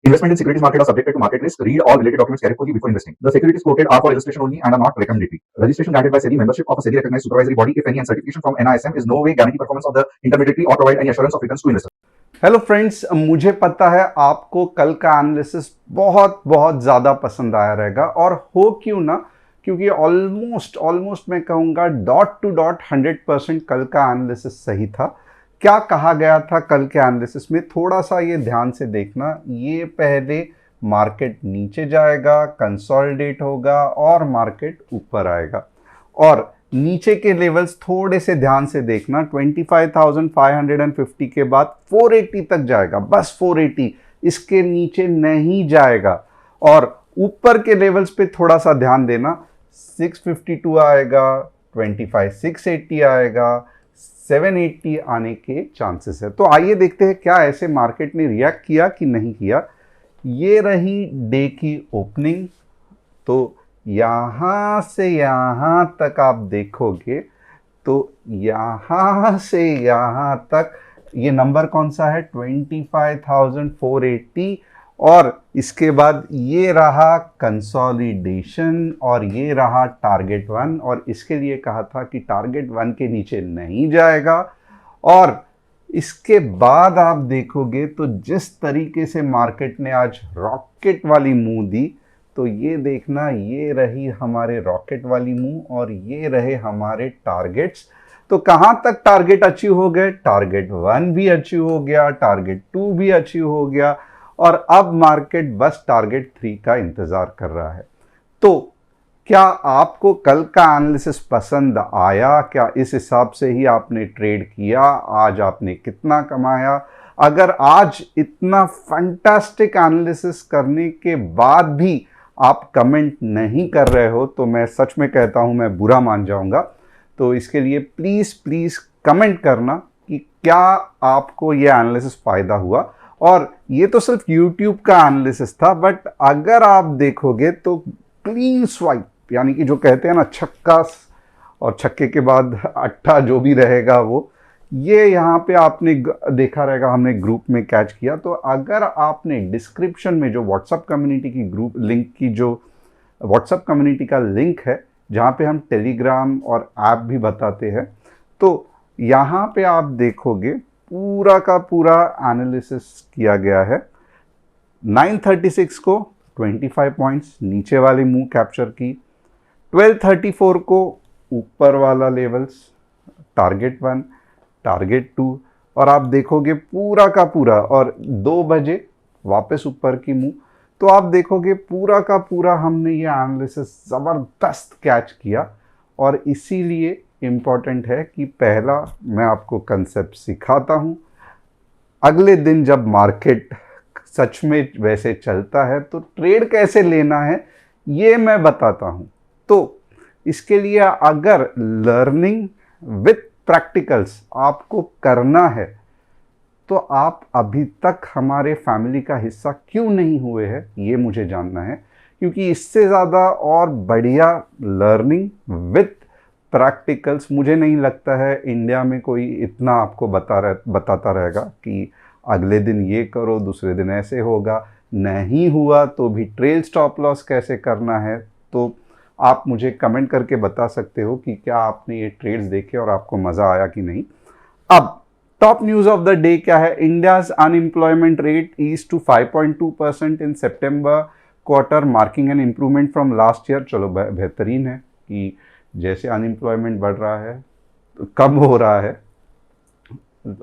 Investment in securities market are subjected to market risk. Read all related documents carefully before investing. The securities quoted are for illustration only and are not recommendatory. Registration granted by SEBI. Membership of a SEBI recognized supervisory body, if any, and certification from NISM is no way guarantee performance of the intermediary or provide any assurance of returns to investors. Hello friends, मुझे पता है आपको कल का analysis बहुत बहुत ज़्यादा पसंद आया रहेगा और हो क्यों ना, क्योंकि ऑलमोस्ट मैं कहूँगा डॉट टू डॉट 100% कल का एनालिसिस सही था। क्या कहा गया था कल के एनालिसिस में, थोड़ा सा ये ध्यान से देखना। ये पहले मार्केट नीचे जाएगा, कंसोलिडेट होगा और मार्केट ऊपर आएगा। और नीचे के लेवल्स थोड़े से ध्यान से देखना, 25,550 के बाद 480 तक जाएगा, बस 480, इसके नीचे नहीं जाएगा। और ऊपर के लेवल्स पे थोड़ा सा ध्यान देना, 652 आएगा, 25,680 आएगा, 780 आने के चांसेस है। तो आइए देखते हैं क्या ऐसे मार्केट ने रिएक्ट किया कि नहीं किया। ये रही डे की ओपनिंग, तो यहाँ से यहाँ तक आप देखोगे तो यहाँ से यहाँ तक ये नंबर कौन सा है, 25,480। और इसके बाद ये रहा कंसोलिडेशन और ये रहा टारगेट 1, और इसके लिए कहा था कि टारगेट 1 के नीचे नहीं जाएगा। और इसके बाद आप देखोगे तो जिस तरीके से मार्केट ने आज रॉकेट वाली मूव दी, तो ये देखना, ये रही हमारे रॉकेट वाली मूव और ये रहे हमारे टारगेट्स। तो कहाँ तक टारगेट अचीव हो गए, टारगेट 1 भी अचीव हो गया, टारगेट 2 भी अचीव हो गया, और अब मार्केट बस टारगेट 3 का इंतजार कर रहा है। तो क्या आपको कल का एनालिसिस पसंद आया? क्या इस हिसाब से ही आपने ट्रेड किया? आज आपने कितना कमाया? अगर आज इतना फैंटास्टिक एनालिसिस करने के बाद भी आप कमेंट नहीं कर रहे हो तो मैं सच में कहता हूं, मैं बुरा मान जाऊंगा। तो इसके लिए प्लीज़ कमेंट करना कि क्या आपको ये एनालिसिस फ़ायदा हुआ। और ये तो सिर्फ YouTube का एनालिसिस था, बट अगर आप देखोगे तो क्लीन स्वाइप, यानी कि जो कहते हैं ना छक्का और छक्के के बाद अट्ठा जो भी रहेगा वो, ये यहाँ पे आपने देखा रहेगा, हमने ग्रुप में कैच किया। तो अगर आपने डिस्क्रिप्शन में जो व्हाट्सएप कम्युनिटी की ग्रुप लिंक की, जो व्हाट्सएप कम्युनिटी का लिंक है जहाँ पे हम टेलीग्राम और ऐप भी बताते हैं, तो यहाँ पे आप देखोगे पूरा का पूरा एनालिसिस किया गया है। 936 को 25 पॉइंट्स नीचे वाली मूव कैप्चर की, 1234 को ऊपर वाला लेवल्स, टारगेट 1, टारगेट 2, और आप देखोगे पूरा का पूरा, और 2 बजे वापस ऊपर की मूव। तो आप देखोगे पूरा का पूरा हमने ये एनालिसिस ज़बरदस्त कैच किया। और इसीलिए इम्पॉर्टेंट है कि पहला मैं आपको कंसेप्ट सिखाता हूँ, अगले दिन जब मार्केट सच में वैसे चलता है तो ट्रेड कैसे लेना है ये मैं बताता हूँ। तो इसके लिए अगर लर्निंग विथ प्रैक्टिकल्स आपको करना है तो आप अभी तक हमारे फैमिली का हिस्सा क्यों नहीं हुए हैं, ये मुझे जानना है। क्योंकि इससे ज़्यादा और बढ़िया लर्निंग विथ प्रैक्टिकल्स मुझे नहीं लगता है इंडिया में कोई इतना आपको बताता रहेगा कि अगले दिन ये करो, दूसरे दिन ऐसे होगा, नहीं हुआ तो भी ट्रेल स्टॉप लॉस कैसे करना है। तो आप मुझे कमेंट करके बता सकते हो कि क्या आपने ये ट्रेड्स देखे और आपको मज़ा आया कि नहीं। अब top news of the day क्या है, India's unemployment rate is to 5.2% in September quarter, marking an improvement from last year. चलो बेहतरीन है कि जैसे अनएम्प्लॉयमेंट बढ़ रहा है, कम हो रहा है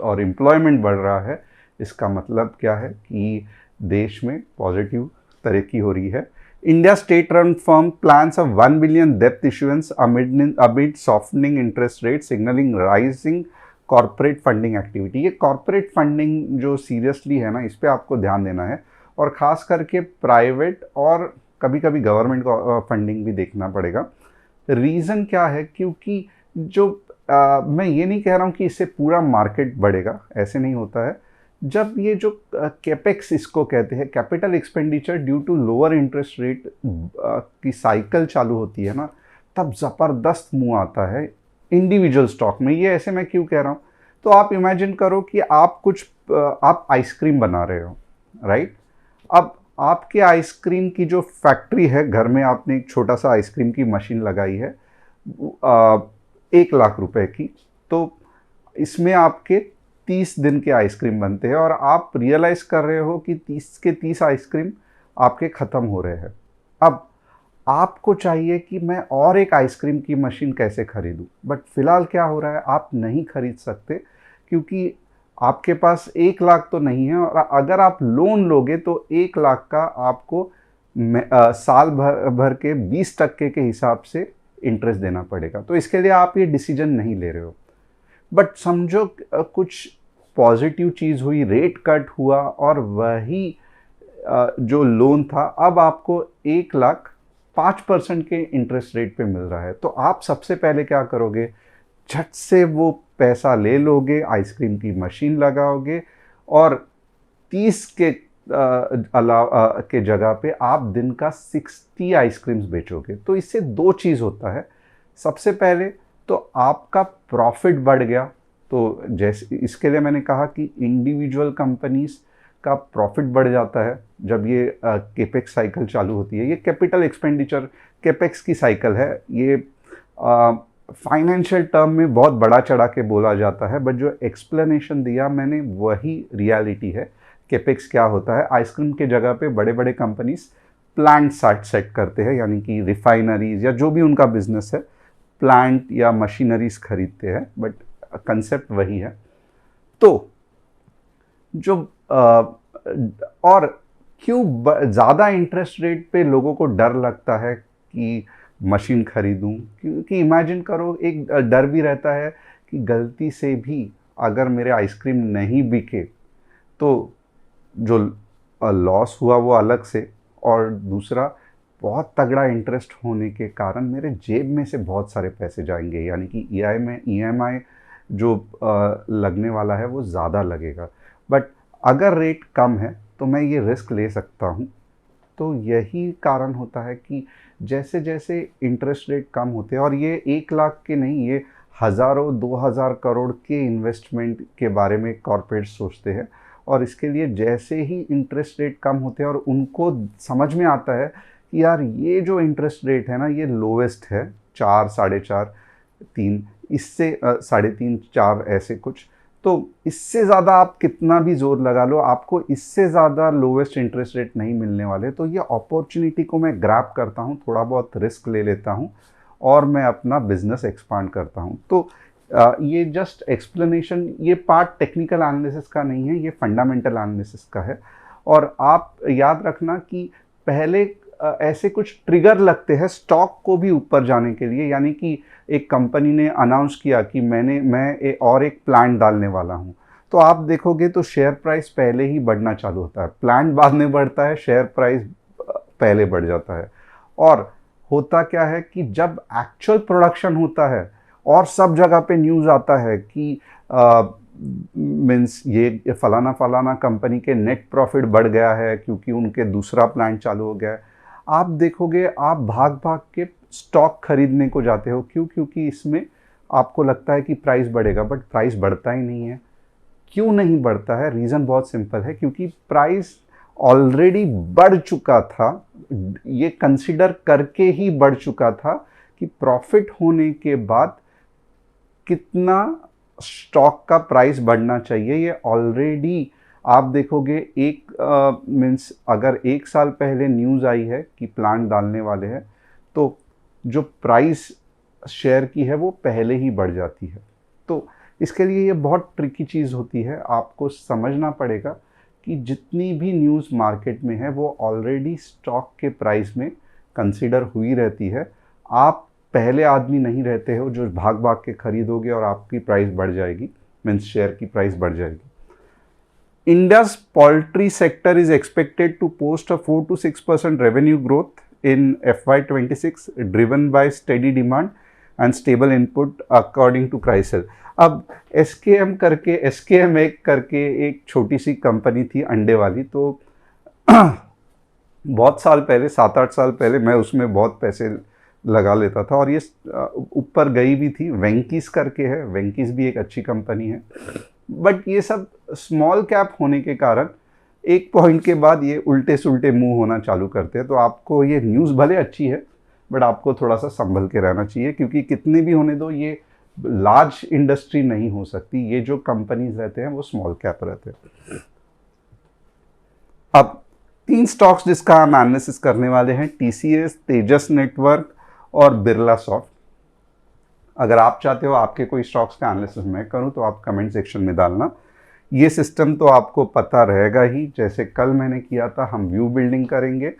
और एम्प्लॉयमेंट बढ़ रहा है, इसका मतलब क्या है कि देश में पॉजिटिव तरक्की हो रही है। India state-run firm plans a 1 billion debt issuance amid softening interest rates, signaling rising corporate funding activity। ये corporate funding जो सीरियसली है ना, इस पे आपको ध्यान देना है, और ख़ास करके प्राइवेट और कभी कभी गवर्नमेंट का फंडिंग भी देखना पड़ेगा। रीज़न क्या है, क्योंकि जो मैं ये नहीं कह रहा हूँ कि इससे पूरा मार्केट बढ़ेगा, ऐसे नहीं होता है। जब ये जो कैपेक्स इसको कहते हैं, capital expenditure due to lower interest rate की साइकिल चालू होती है ना, तब ज़बरदस्त मूव आता है इंडिविजुअल स्टॉक में। ये ऐसे मैं क्यों कह रहा हूँ, तो आप इमेजिन करो कि आप आइसक्रीम बना रहे हो, राइट। अब आपके आइसक्रीम की जो फैक्ट्री है, घर में आपने एक छोटा सा आइसक्रीम की मशीन लगाई है 1 लाख रुपए की, तो इसमें आपके 30 दिन के आइसक्रीम बनते हैं और आप रियलाइज़ कर रहे हो कि 30 के 30 आइसक्रीम आपके ख़त्म हो रहे हैं। अब आपको चाहिए कि मैं और एक आइसक्रीम की मशीन कैसे खरीदूं, बट फिलहाल क्या हो रहा है, आप नहीं खरीद सकते क्योंकि आपके पास 1 लाख तो नहीं है, और अगर आप लोन लोगे तो 1 लाख का आपको साल भर भर के 20% के हिसाब से इंटरेस्ट देना पड़ेगा। तो इसके लिए आप ये डिसीजन नहीं ले रहे हो। बट समझो कुछ पॉजिटिव चीज़ हुई, रेट कट हुआ और वही जो लोन था अब आपको 1 लाख 5% के इंटरेस्ट रेट पे मिल रहा है। तो आप सबसे पहले क्या करोगे, झट से वो पैसा ले लोगे, आइसक्रीम की मशीन लगाओगे और 30 के के जगह पे आप दिन का 60 आइसक्रीम्स बेचोगे। तो इससे दो चीज़ होता है, सबसे पहले तो आपका प्रॉफिट बढ़ गया। तो जैसे इसके लिए मैंने कहा कि इंडिविजुअल कंपनीज का प्रॉफिट बढ़ जाता है जब ये केपेक्स साइकिल चालू होती है। ये कैपिटल एक्सपेंडिचर केपेक्स की साइकिल है। ये फाइनेंशियल टर्म में बहुत बड़ा चढ़ा के बोला जाता है, बट जो एक्सप्लेनेशन दिया मैंने वही रियलिटी है। केपेक्स क्या होता है, आइसक्रीम के जगह पे बड़े बड़े कंपनीज प्लांट सेट करते हैं, यानी कि रिफाइनरीज या जो भी उनका बिजनेस है, प्लांट या मशीनरीज खरीदते हैं, बट कंसेप्ट वही है। तो जो और क्यों ज़्यादा इंटरेस्ट रेट पे लोगों को डर लगता है कि मशीन खरीदूं, क्योंकि इमेजिन करो, एक डर भी रहता है कि गलती से भी अगर मेरे आइसक्रीम नहीं बिके तो जो लॉस हुआ वो अलग से, और दूसरा बहुत तगड़ा इंटरेस्ट होने के कारण मेरे जेब में से बहुत सारे पैसे जाएंगे, यानी कि ईएमआई जो लगने वाला है वो ज़्यादा लगेगा। बट अगर रेट कम है तो मैं ये रिस्क ले सकता हूँ। तो यही कारण होता है कि जैसे जैसे इंटरेस्ट रेट कम होते हैं, और ये 1 लाख के नहीं, ये हज़ारों 2000 करोड़ के इन्वेस्टमेंट के बारे में कॉरपोरेट सोचते हैं, और इसके लिए जैसे ही इंटरेस्ट रेट कम होते हैं और उनको समझ में आता है कि यार ये जो इंटरेस्ट रेट है ना ये लोवेस्ट है, 4, 4.5, 3, इससे 3.5, 4 ऐसे कुछ, तो इससे ज़्यादा आप कितना भी जोर लगा लो आपको इससे ज़्यादा लोवेस्ट इंटरेस्ट रेट नहीं मिलने वाले। तो ये अपॉर्चुनिटी को मैं ग्रैब करता हूँ, थोड़ा बहुत रिस्क ले लेता हूँ और मैं अपना बिजनेस एक्सपांड करता हूँ। तो ये जस्ट एक्सप्लेनेशन, ये पार्ट टेक्निकल एनालिसिस का नहीं है, ये फंडामेंटल एनालिसिस का है। और आप याद रखना कि पहले ऐसे कुछ ट्रिगर लगते हैं स्टॉक को भी ऊपर जाने के लिए, यानी कि एक कंपनी ने अनाउंस किया कि मैं और एक प्लांट डालने वाला हूं, तो आप देखोगे तो शेयर प्राइस पहले ही बढ़ना चालू होता है, प्लांट बाद में बढ़ता है, शेयर प्राइस पहले बढ़ जाता है। और होता क्या है कि जब एक्चुअल प्रोडक्शन होता है और सब जगह पे न्यूज़ आता है कि मीन्स ये फलाना फलाना कंपनी के नेट प्रॉफिट बढ़ गया है क्योंकि उनके दूसरा प्लांट चालू हो गया है, आप देखोगे आप भाग भाग के स्टॉक खरीदने को जाते हो। क्यों? क्योंकि इसमें आपको लगता है कि प्राइस बढ़ेगा, बट प्राइस बढ़ता ही नहीं है। क्यों नहीं बढ़ता है? रीज़न बहुत सिंपल है, क्योंकि प्राइस ऑलरेडी बढ़ चुका था, ये कंसिडर करके ही बढ़ चुका था कि प्रॉफिट होने के बाद कितना स्टॉक का प्राइस बढ़ना चाहिए। ये ऑलरेडी आप देखोगे एक मीन्स अगर 1 साल पहले न्यूज़ आई है कि प्लांट डालने वाले हैं, तो जो प्राइस शेयर की है वो पहले ही बढ़ जाती है। तो इसके लिए ये बहुत ट्रिकी चीज़ होती है, आपको समझना पड़ेगा कि जितनी भी न्यूज़ मार्केट में है वो ऑलरेडी स्टॉक के प्राइस में कंसीडर हुई रहती है। आप पहले आदमी नहीं रहते हो जो भाग भाग के खरीदोगे और आपकी प्राइस बढ़ जाएगी, मीन्स शेयर की प्राइस बढ़ जाएगी। India's poultry sector is expected to post a 4 to 6% revenue growth in FY26, driven by steady demand and stable input according to Chrysler. अब SKM एक करके एक छोटी सी कंपनी थी अंडे वाली, तो बहुत साल पहले, 7-8 साल पहले मैं उसमें बहुत पैसे लगा लेता था और ये ऊपर गई भी थी। वेंकीस करके है, वेंकीस भी एक अच्छी कंपनी है, बट ये सब स्मॉल कैप होने के कारण एक पॉइंट के बाद ये उल्टे सुल्टे मूव होना चालू करते हैं। तो आपको ये न्यूज़ भले अच्छी है, बट आपको थोड़ा सा संभल के रहना चाहिए, क्योंकि कितने भी होने दो, ये लार्ज इंडस्ट्री नहीं हो सकती। ये जो कंपनीज रहते हैं वो स्मॉल कैप रहते हैं। अब 3 स्टॉक्स जिसका हम एनालिसिस करने वाले हैं, TCS, तेजस नेटवर्क और बिरला सॉफ्ट। अगर आप चाहते हो आपके कोई स्टॉक्स का एनालिसिस मैं करूं तो आप कमेंट सेक्शन में डालना। ये सिस्टम तो आपको पता रहेगा ही, जैसे कल मैंने किया था, हम व्यू बिल्डिंग करेंगे।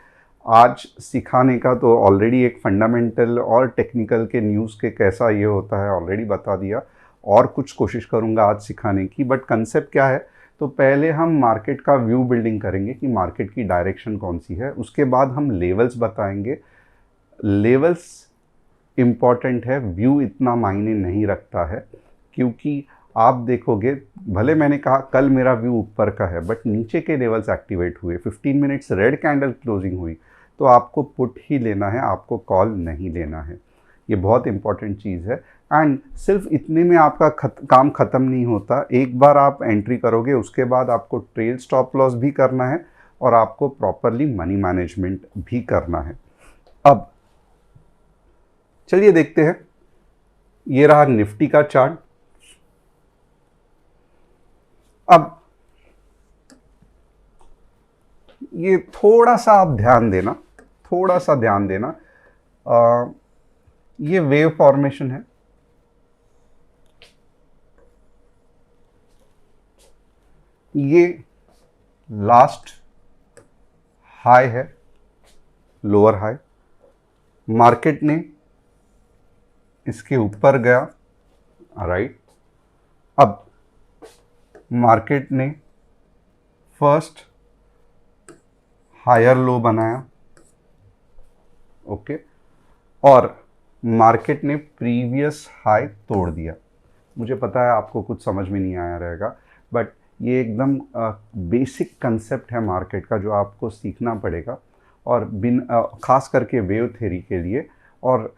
आज सिखाने का तो ऑलरेडी एक फंडामेंटल और टेक्निकल के न्यूज़ के कैसा ये होता है ऑलरेडी बता दिया, और कुछ कोशिश करूँगा आज सिखाने की। बट कंसेप्ट क्या है, तो पहले हम मार्केट का व्यू बिल्डिंग करेंगे कि मार्केट की डायरेक्शन कौन सी है। उसके बाद हम लेवल्स बताएंगे। लेवल्स इम्पॉर्टेंट है, व्यू इतना मायने नहीं रखता है, क्योंकि आप देखोगे, भले मैंने कहा कल मेरा व्यू ऊपर का है, बट नीचे के लेवल्स एक्टिवेट हुए, 15 मिनट्स रेड कैंडल क्लोजिंग हुई, तो आपको पुट ही लेना है, आपको कॉल नहीं लेना है। ये बहुत इंपॉर्टेंट चीज़ है। एंड सिर्फ इतने में आपका काम ख़त्म नहीं होता। एक बार आप एंट्री करोगे, उसके बाद आपको ट्रेल स्टॉप लॉस भी करना है और आपको प्रॉपरली मनी मैनेजमेंट भी करना है। अब चलिए देखते हैं। ये रहा निफ्टी का चार्ट। अब ये थोड़ा सा आप ध्यान देना, थोड़ा सा ध्यान देना। ये वेव फॉर्मेशन है। ये लास्ट हाई है, लोअर हाई। मार्केट ने इसके ऊपर गया, राइट। अब मार्केट ने फर्स्ट हायर लो बनाया, ओके, और मार्केट ने प्रीवियस हाई तोड़ दिया। मुझे पता है आपको कुछ समझ में नहीं आया रहेगा, बट ये एकदम बेसिक कंसेप्ट है मार्केट का जो आपको सीखना पड़ेगा, और खास करके वेव थ्योरी के लिए। और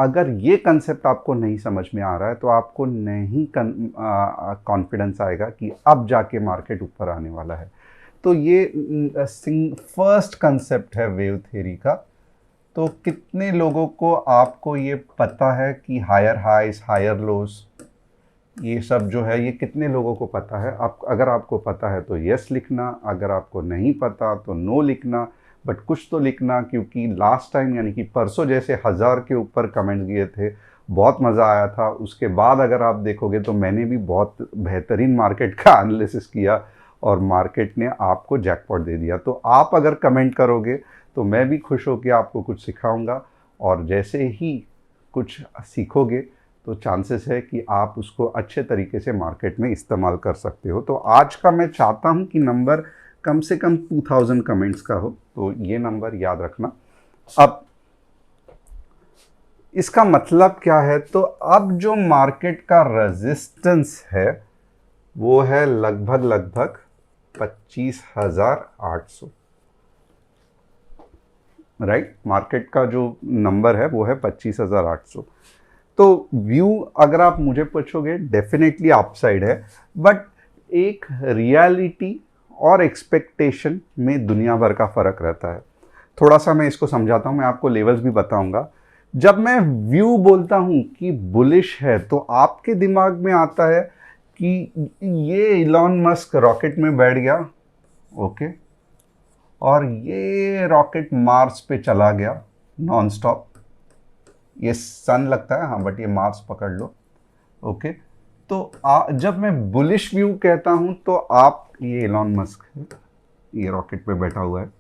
अगर ये कंसेप्ट आपको नहीं समझ में आ रहा है तो आपको नहीं कॉन्फिडेंस आएगा कि अब जाके मार्केट ऊपर आने वाला है। तो ये फर्स्ट कंसेप्ट है वेव थ्योरी का। तो कितने लोगों को आपको ये पता है कि हायर हाइज हायर लोज ये सब जो है, ये कितने लोगों को पता है? आप अगर आपको पता है तो यस लिखना, अगर आपको नहीं पता तो नो लिखना, बट कुछ तो लिखना, क्योंकि लास्ट टाइम यानी कि परसों जैसे 1000 के ऊपर कमेंट्स दिए थे, बहुत मज़ा आया था। उसके बाद अगर आप देखोगे तो मैंने भी बहुत बेहतरीन मार्केट का एनालिसिस किया और मार्केट ने आपको जैकपॉट दे दिया। तो आप अगर कमेंट करोगे तो मैं भी खुश होकर आपको कुछ सिखाऊंगा, और जैसे ही कुछ सीखोगे तो चांसेस है कि आप उसको अच्छे तरीके से मार्केट में इस्तेमाल कर सकते हो। तो आज का मैं चाहता हूं कि नंबर कम से कम 2000 कमेंट्स का हो, तो ये नंबर याद रखना। अब इसका मतलब क्या है, तो अब जो मार्केट का रेजिस्टेंस है वो है लगभग 25,800, राइट। मार्केट का जो नंबर है वो है 25,800। तो व्यू अगर आप मुझे पूछोगे डेफिनेटली अपसाइड है, बट एक रियलिटी और एक्सपेक्टेशन में दुनिया भर का फ़र्क रहता है। थोड़ा सा मैं इसको समझाता हूँ, मैं आपको लेवल्स भी बताऊंगा। जब मैं व्यू बोलता हूँ कि बुलिश है, तो आपके दिमाग में आता है कि ये इलॉन मस्क रॉकेट में बैठ गया, ओके, और ये रॉकेट मार्स पे चला गया नॉन स्टॉप। ये सन लगता है, हाँ, बट ये मार्स पकड़ लो, ओके। तो जब मैं बुलिश व्यू कहता हूं तो आप, ये इलॉन मस्क है, ये रॉकेट पे बैठा हुआ है,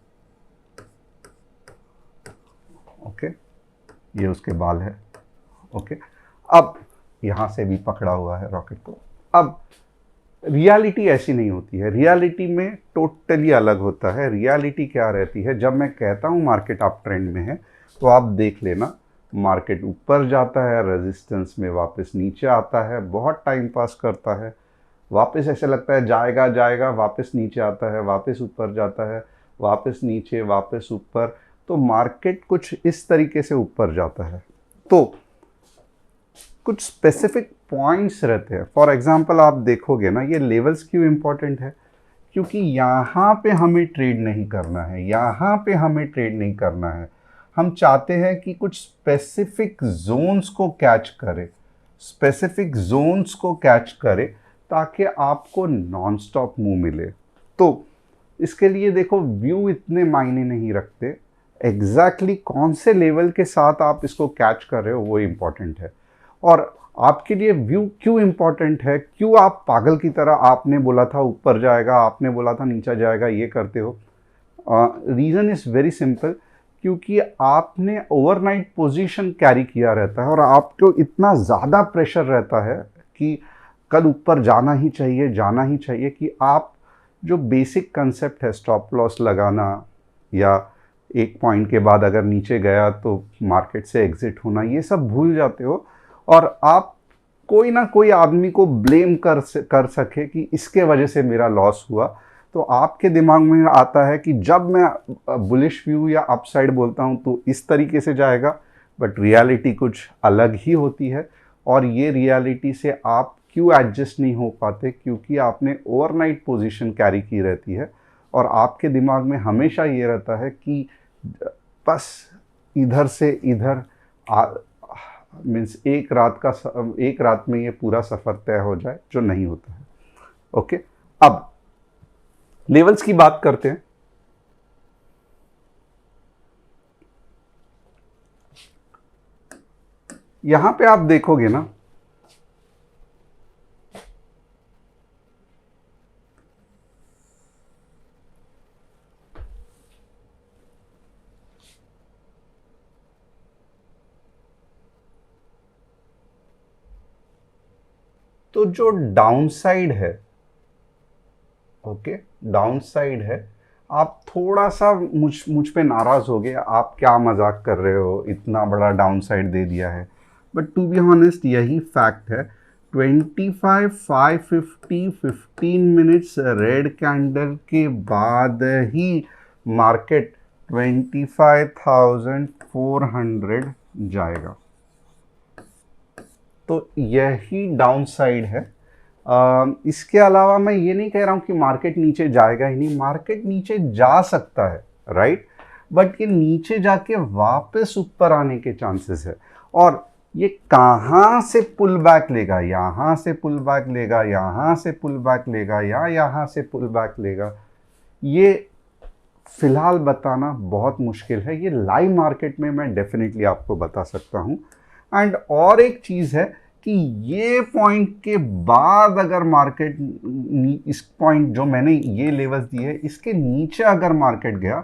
ओके, ये उसके बाल है, ओके। अब यहां से भी पकड़ा हुआ है रॉकेट को। अब रियलिटी ऐसी नहीं होती है, रियलिटी में टोटली अलग होता है। रियलिटी क्या रहती है, जब मैं कहता हूं मार्केट अप ट्रेंड में है तो आप देख लेना, मार्केट ऊपर जाता है, रेजिस्टेंस में वापस नीचे आता है, बहुत टाइम पास करता है, वापस ऐसे लगता है जाएगा जाएगा, वापस नीचे आता है, वापस ऊपर जाता है, वापस नीचे, वापस ऊपर। तो मार्केट कुछ इस तरीके से ऊपर जाता है। तो कुछ स्पेसिफिक पॉइंट्स रहते हैं। फॉर एग्जांपल आप देखोगे ना, ये लेवल्स क्यों इंपॉर्टेंट है, क्योंकि यहाँ पे हमें ट्रेड नहीं करना है, यहाँ पे हमें ट्रेड नहीं करना है। हम चाहते हैं कि कुछ स्पेसिफिक जोन्स को कैच करे, स्पेसिफिक जोन्स को कैच करे ताकि आपको नॉन स्टॉप मूव मिले। तो इसके लिए देखो व्यू इतने मायने नहीं रखते, एग्जैक्टली कौन से लेवल के साथ आप इसको कैच कर रहे हो वो इम्पॉर्टेंट है। और आपके लिए व्यू क्यों इम्पॉर्टेंट है, क्यों आप पागल की तरह आपने बोला था ऊपर जाएगा, आपने बोला था नीचे जाएगा ये करते हो? रीज़न इज़ वेरी सिंपल, क्योंकि आपने ओवरनाइट पोजीशन कैरी किया रहता है और आपको इतना ज़्यादा प्रेशर रहता है कि कल ऊपर जाना ही चाहिए, जाना ही चाहिए, कि आप जो बेसिक कंसेप्ट है स्टॉप लॉस लगाना या एक पॉइंट के बाद अगर नीचे गया तो मार्केट से एग्जिट होना, ये सब भूल जाते हो और आप कोई ना कोई आदमी को ब्लेम कर सके कि इसके वजह से मेरा लॉस हुआ। तो आपके दिमाग में आता है कि जब मैं बुलिश व्यू या अपसाइड बोलता हूँ तो इस तरीके से जाएगा, बट रियलिटी कुछ अलग ही होती है। और ये रियलिटी से आप क्यों एडजस्ट नहीं हो पाते, क्योंकि आपने ओवरनाइट पोजीशन कैरी की रहती है और आपके दिमाग में हमेशा ये रहता है कि बस इधर से इधर मीन्स एक रात में ये पूरा सफ़र तय हो जाए, जो नहीं होता है। ओके, अब लेवल्स की बात करते हैं। यहां पे आप देखोगे ना, तो जो डाउनसाइड है, ओके, डाउनसाइड है, आप थोड़ा सा मुझ पे नाराज हो गए, आप क्या मजाक कर रहे हो, इतना बड़ा डाउनसाइड दे दिया है। बट टू बी ऑनेस्ट यही फैक्ट है। 25 550 15 मिनट्स रेड कैंडल के बाद ही मार्केट 25,400 जाएगा। तो यही डाउनसाइड है। इसके अलावा मैं ये नहीं कह रहा हूँ कि मार्केट नीचे जाएगा ही नहीं, मार्केट नीचे जा सकता है, राइट, बट ये नीचे जाके वापस ऊपर आने के चांसेस है। और ये कहाँ से पुल बैक लेगा, यहाँ से पुल बैक लेगा, यहाँ से पुल बैक लेगा या यहाँ से पुल बैक लेगा, ये फिलहाल बताना बहुत मुश्किल है। ये लाइव मार्केट में मैं डेफिनेटली आपको बता सकता हूँ। एंड और एक चीज़ है कि ये पॉइंट के बाद अगर मार्केट, इस पॉइंट जो मैंने ये लेवल्स दिए, इसके नीचे अगर मार्केट गया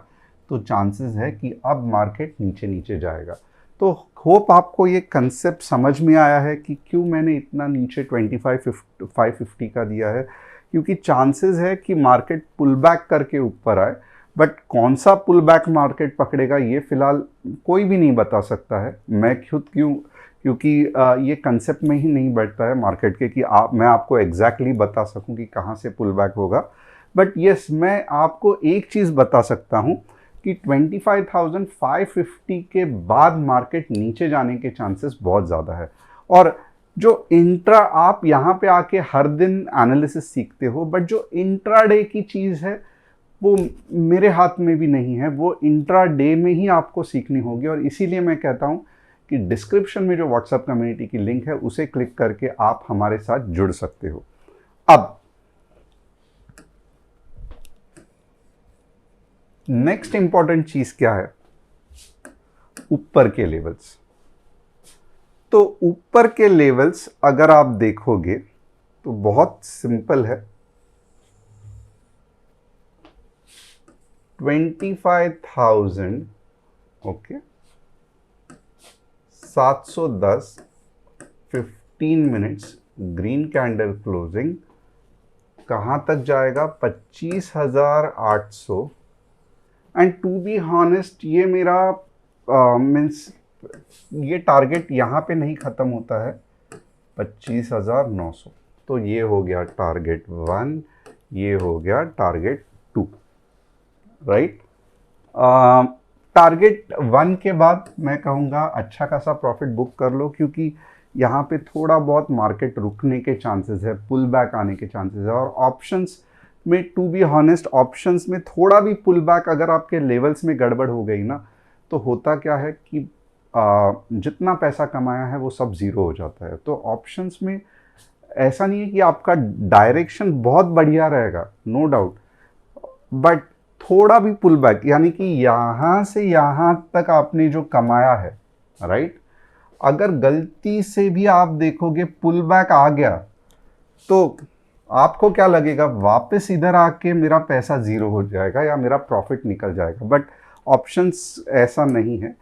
तो चांसेस है कि अब मार्केट नीचे नीचे जाएगा। तो होप आपको ये कंसेप्ट समझ में आया है कि क्यों मैंने इतना नीचे 550 का दिया है, क्योंकि चांसेस है कि मार्केट पुल बैक करके ऊपर आए, बट कौन सा पुल बैक मार्केट पकड़ेगा ये फिलहाल कोई भी नहीं बता सकता है। मैं खुद क्योंकि ये कंसेप्ट में ही नहीं बैठता है मार्केट के कि मैं आपको एग्जैक्टली बता सकूं कि कहाँ से पुल बैक होगा। बट यस, मैं आपको एक चीज़ बता सकता हूँ कि 25,550 के बाद मार्केट नीचे जाने के चांसेस बहुत ज़्यादा है। और जो इंट्रा, आप यहाँ पे आके हर दिन एनालिसिस सीखते हो, बट जो इंट्राडे की चीज़ है वो मेरे हाथ में भी नहीं है, वो इंट्राडे में ही आपको सीखनी होगी। और इसीलिए मैं कहता हूँ कि डिस्क्रिप्शन में जो व्हाट्सएप कम्युनिटी की लिंक है उसे क्लिक करके आप हमारे साथ जुड़ सकते हो। अब नेक्स्ट इंपॉर्टेंट चीज क्या है, ऊपर के लेवल्स। तो ऊपर के लेवल्स अगर आप देखोगे तो बहुत सिंपल है। 25,000, okay, 710 15 minutes green candle closing, कहाँ तक जाएगा? 25,800। एंड टू बी हॉनेस्ट ये मेरा मीन्स ये टारगेट यहाँ पे नहीं ख़त्म होता है, 25,900। तो ये हो गया टारगेट 1, ये हो गया टारगेट 2, राइट। टारगेट 1 के बाद मैं कहूँगा अच्छा खासा प्रॉफिट बुक कर लो, क्योंकि यहाँ पे थोड़ा बहुत मार्केट रुकने के चांसेस है, पुल बैक आने के चांसेस है। और ऑप्शंस में टू बी हॉनेस्ट ऑप्शंस में थोड़ा भी पुल बैक अगर आपके लेवल्स में गड़बड़ हो गई ना, तो होता क्या है कि जितना पैसा कमाया है वो सब ज़ीरो हो जाता है। तो ऑप्शंस में ऐसा नहीं है कि आपका डायरेक्शन बहुत बढ़िया रहेगा, नो डाउट, बट थोड़ा भी पुल बैक, यानी कि यहाँ से यहाँ तक आपने जो कमाया है, राइट, अगर गलती से भी आप देखोगे पुल बैक आ गया तो आपको क्या लगेगा, वापस इधर आके मेरा पैसा ज़ीरो हो जाएगा या मेरा प्रॉफिट निकल जाएगा। बट ऑप्शंस ऐसा नहीं है,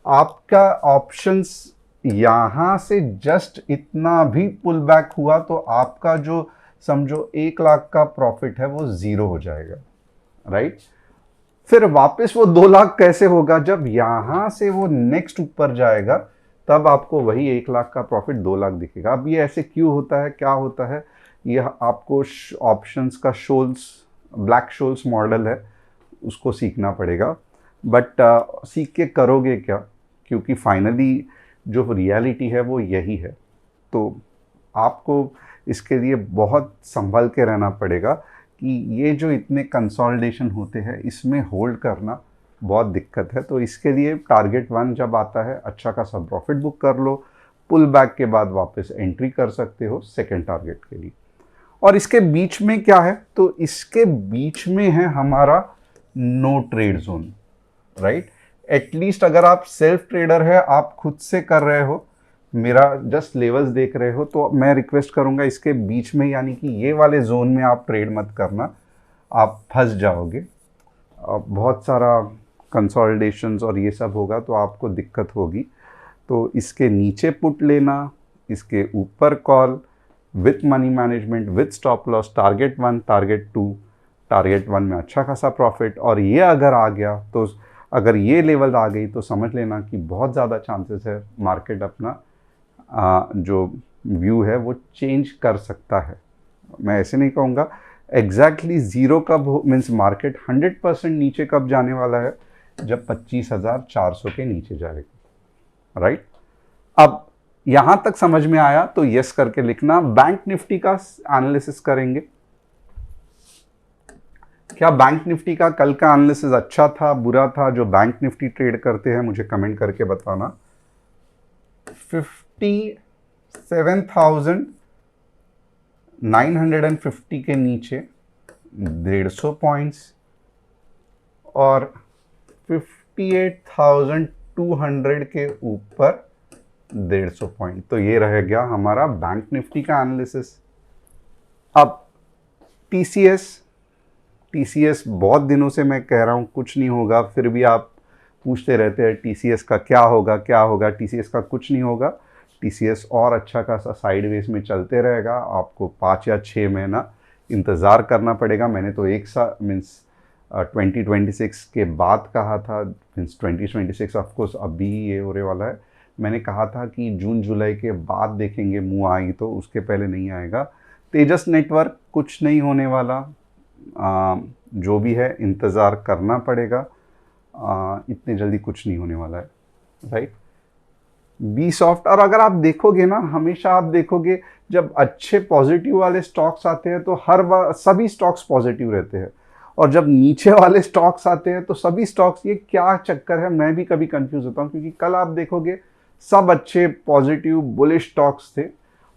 आपका ऑप्शंस यहाँ से जस्ट इतना भी पुल बैक हुआ तो आपका जो समझो 1 लाख का प्रॉफिट है वो ज़ीरो हो जाएगा, राइट। फिर वापस वो 2 लाख कैसे होगा, जब यहाँ से वो नेक्स्ट ऊपर जाएगा तब आपको वही 1 लाख का प्रॉफिट 2 लाख दिखेगा। अब ये ऐसे क्यों होता है, क्या होता है, ये आपको ऑप्शंस का शोल्स, ब्लैक शोल्स मॉडल है, उसको सीखना पड़ेगा। बट सीख के करोगे क्या, क्योंकि फाइनली जो रियलिटी है वो यही है। तो आपको इसके लिए बहुत संभल के रहना पड़ेगा कि ये जो इतने कंसोलिडेशन होते हैं इसमें होल्ड करना बहुत दिक्कत है। तो इसके लिए टारगेट 1 जब आता है अच्छा खासा प्रॉफिट बुक कर लो, पुल बैक के बाद वापस एंट्री कर सकते हो सेकंड टारगेट के लिए। और इसके बीच में क्या है, तो इसके बीच में है हमारा no trade zone, right. At least अगर आप सेल्फ ट्रेडर है, आप खुद से कर रहे हो, मेरा जस्ट लेवल्स देख रहे हो, तो मैं रिक्वेस्ट करूंगा इसके बीच में, यानी कि ये वाले जोन में आप ट्रेड मत करना, आप फंस जाओगे। बहुत सारा कंसोलिडेशंस और ये सब होगा तो आपको दिक्कत होगी। तो इसके नीचे पुट लेना, इसके ऊपर call, with money management, with stop loss, target 1, target 2, target 1 में अच्छा खासा प्रॉफिट। और ये अगर आ गया, तो अगर ये लेवल आ गई तो समझ लेना कि बहुत ज़्यादा चांसेस है मार्केट अपना जो व्यू है वो चेंज कर सकता है। मैं ऐसे नहीं कहूँगा एग्जैक्टली ज़ीरो कब मीन्स मार्केट 100% नीचे कब जाने वाला है, जब 25,400 के नीचे जाएगा, राइट। अब यहाँ तक समझ में आया तो यस करके लिखना। बैंक निफ्टी का एनालिसिस करेंगे। क्या बैंक निफ्टी का कल का एनालिसिस अच्छा था, बुरा था? जो बैंक निफ्टी ट्रेड करते हैं मुझे कमेंट करके बताना। 57,950 के नीचे 150 पॉइंट्स और 58,200 के ऊपर 150 पॉइंट। तो ये रह गया हमारा बैंक निफ्टी का एनालिसिस। अब टीसीएस बहुत दिनों से मैं कह रहा हूँ कुछ नहीं होगा, फिर भी आप पूछते रहते हैं टीसीएस का क्या होगा क्या होगा। टीसीएस का कुछ नहीं होगा, टीसीएस और अच्छा खासा साइडवेज में चलते रहेगा। आपको 5 या 6 महीना इंतज़ार करना पड़ेगा। मैंने तो एक साल मीन्स 2026 के बाद कहा था, मीन्स 2026 ऑफकोर्स अभी ये होने वाला है। मैंने कहा था कि जून जुलाई के बाद देखेंगे मुँह आई, तो उसके पहले नहीं आएगा। तेजस नेटवर्क कुछ नहीं होने वाला, जो भी है इंतज़ार करना पड़ेगा, इतने जल्दी कुछ नहीं होने वाला है, राइट। बी सॉफ्ट, और अगर आप देखोगे ना, हमेशा आप देखोगे जब अच्छे पॉजिटिव वाले स्टॉक्स आते हैं तो हर बार सभी स्टॉक्स पॉजिटिव रहते हैं, और जब नीचे वाले स्टॉक्स आते हैं तो सभी स्टॉक्स, ये क्या चक्कर है, मैं भी कभी कंफ्यूज होता हूँ। क्योंकि कल आप देखोगे सब अच्छे पॉजिटिव बुलिश स्टॉक्स थे,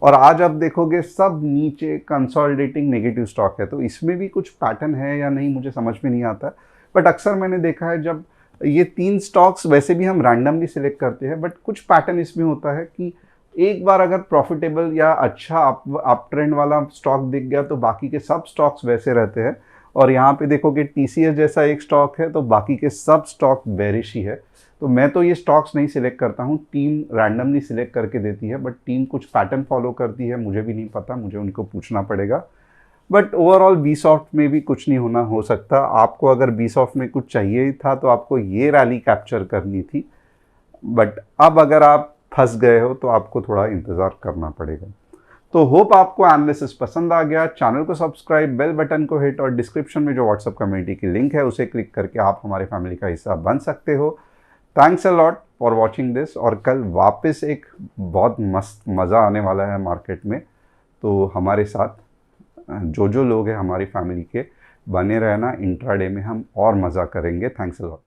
और आज आप देखोगे सब नीचे कंसोलिडेटिंग नेगेटिव स्टॉक है। तो इसमें भी कुछ पैटर्न है या नहीं मुझे समझ में नहीं आता। बट अक्सर मैंने देखा है जब ये 3 स्टॉक्स वैसे भी हम रैंडमली सिलेक्ट करते हैं, बट कुछ पैटर्न इसमें होता है कि एक बार अगर प्रॉफिटेबल या अच्छा अप ट्रेंड वाला स्टॉक दिख गया तो बाकी के सब स्टॉक्स वैसे रहते हैं। और यहाँ पे देखोगे टीसीएस जैसा एक स्टॉक है तो बाकी के सब स्टॉक बेरिश ही है। तो मैं तो ये स्टॉक्स नहीं सिलेक्ट करता हूँ, टीम रैंडमली सिलेक्ट करके देती है। बट टीम कुछ पैटर्न फॉलो करती है, मुझे भी नहीं पता, मुझे उनको पूछना पड़ेगा। बट ओवरऑल बी सॉफ्ट में भी कुछ नहीं होना हो सकता। आपको अगर बी सॉफ्ट में कुछ चाहिए ही था तो आपको ये रैली कैप्चर करनी थी। बट अब अगर आप फंस गए हो तो आपको थोड़ा इंतज़ार करना पड़ेगा। तो होप आपको एनालिसिस पसंद आ गया। चैनल को सब्सक्राइब, बेल बटन को हिट, और डिस्क्रिप्शन में जो व्हाट्सएप कम्युनिटी की लिंक है उसे क्लिक करके आप हमारे फैमिली का हिस्सा बन सकते हो। Thanks a lot for watching this. और कल वापस एक बहुत मस्त मज़ा आने वाला है मार्केट में, तो हमारे साथ जो लोग हैं हमारी फैमिली के, बने रहना। इंट्राडे में हम और मज़ा करेंगे। Thanks a lot.